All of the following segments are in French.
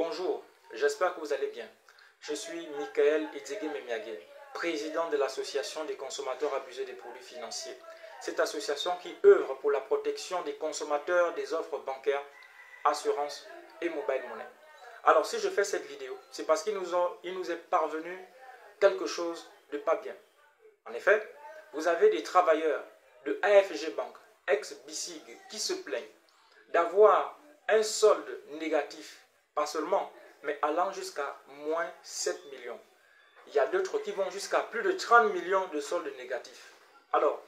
Bonjour, j'espère que vous allez bien. Je suis Michael Memiagé, président de l'association des consommateurs abusés des produits financiers. Cette association qui œuvre pour la protection des consommateurs des offres bancaires, assurances et mobile money. Alors si je fais cette vidéo, c'est parce qu'il nous est parvenu quelque chose de pas bien. En effet, vous avez des travailleurs de AFG Bank, ex-BICIG, qui se plaignent d'avoir un solde négatif, pas seulement, mais allant jusqu'à moins 7 millions. Il y a d'autres qui vont jusqu'à plus de 30 millions de soldes négatifs. Alors,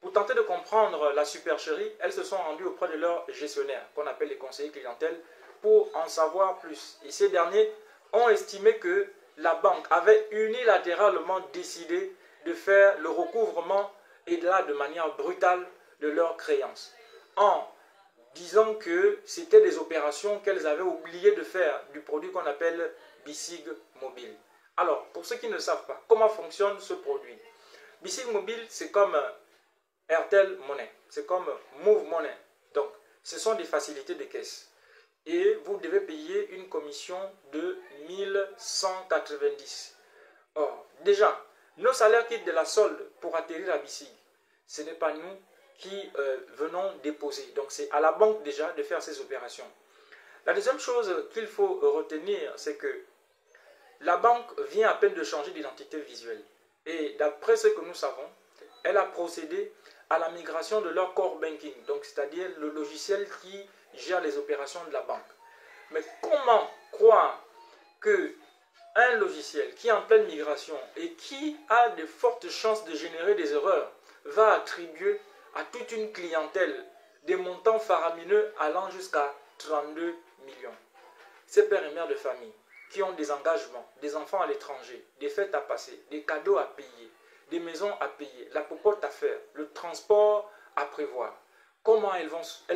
pour tenter de comprendre la supercherie, elles se sont rendues auprès de leurs gestionnaires, qu'on appelle les conseillers clientèle, pour en savoir plus. Et ces derniers ont estimé que la banque avait unilatéralement décidé de faire le recouvrement, et là de manière brutale, de leurs créances, en disant que c'était des opérations qu'elles avaient oublié de faire du produit qu'on appelle BICIG Mobile. Alors, pour ceux qui ne savent pas, comment fonctionne ce produit? BICIG Mobile, c'est comme Airtel Money, c'est comme Move Money. Donc, ce sont des facilités de caisse. Et vous devez payer une commission de 1190. Or, déjà, nos salaires quittent de la solde pour atterrir à BICIG. Ce n'est pas nous qui venons déposer. Donc, c'est à la banque déjà de faire ces opérations. La deuxième chose qu'il faut retenir, c'est que la banque vient à peine de changer d'identité visuelle. Et d'après ce que nous savons, elle a procédé à la migration de leur core banking, donc c'est-à-dire le logiciel qui gère les opérations de la banque. Mais comment croire que un logiciel qui est en pleine migration et qui a de fortes chances de générer des erreurs va attribuer à toute une clientèle des montants faramineux allant jusqu'à 32 millions. Ces pères et mères de famille qui ont des engagements, des enfants à l'étranger, des fêtes à passer, des cadeaux à payer, des maisons à payer, la popote à faire, le transport à prévoir. Comment elles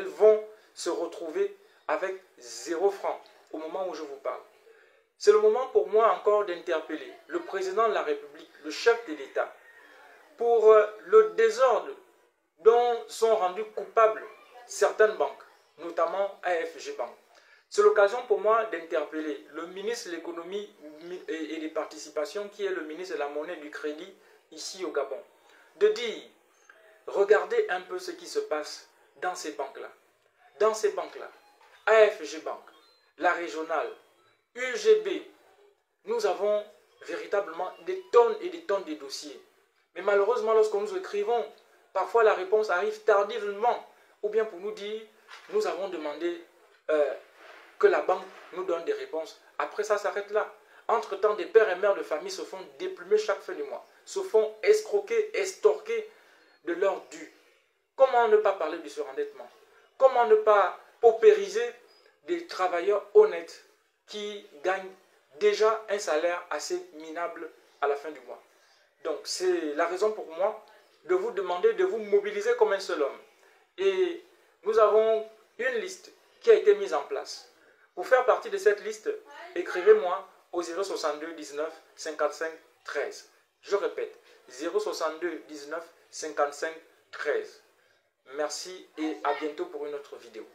vont se retrouver avec 0 franc au moment où je vous parle? C'est le moment pour moi encore d'interpeller le président de la République, le chef de l'État, pour le désordre dont sont rendues coupables certaines banques, notamment AFG Bank. C'est l'occasion pour moi d'interpeller le ministre de l'économie et des participations, qui est le ministre de la monnaie et du crédit ici au Gabon, de dire, regardez un peu ce qui se passe dans ces banques-là. Dans ces banques-là, AFG Bank, la régionale, UGB, nous avons véritablement des tonnes et des tonnes de dossiers. Mais malheureusement, lorsque nous écrivons, parfois la réponse arrive tardivement, ou bien pour nous dire, nous avons demandé que la banque nous donne des réponses. Après ça s'arrête là. Entre-temps, des pères et mères de famille se font déplumer chaque fin du mois, se font escroquer, estorquer de leurs dû. Comment ne pas parler du surendettement? Comment ne pas paupériser des travailleurs honnêtes qui gagnent déjà un salaire assez minable à la fin du mois? Donc c'est la raison pour moi de vous demander de vous mobiliser comme un seul homme. Et nous avons une liste qui a été mise en place. Pour faire partie de cette liste, écrivez-moi au 062 19 55 13. Je répète, 062 19 55 13. Merci et à bientôt pour une autre vidéo.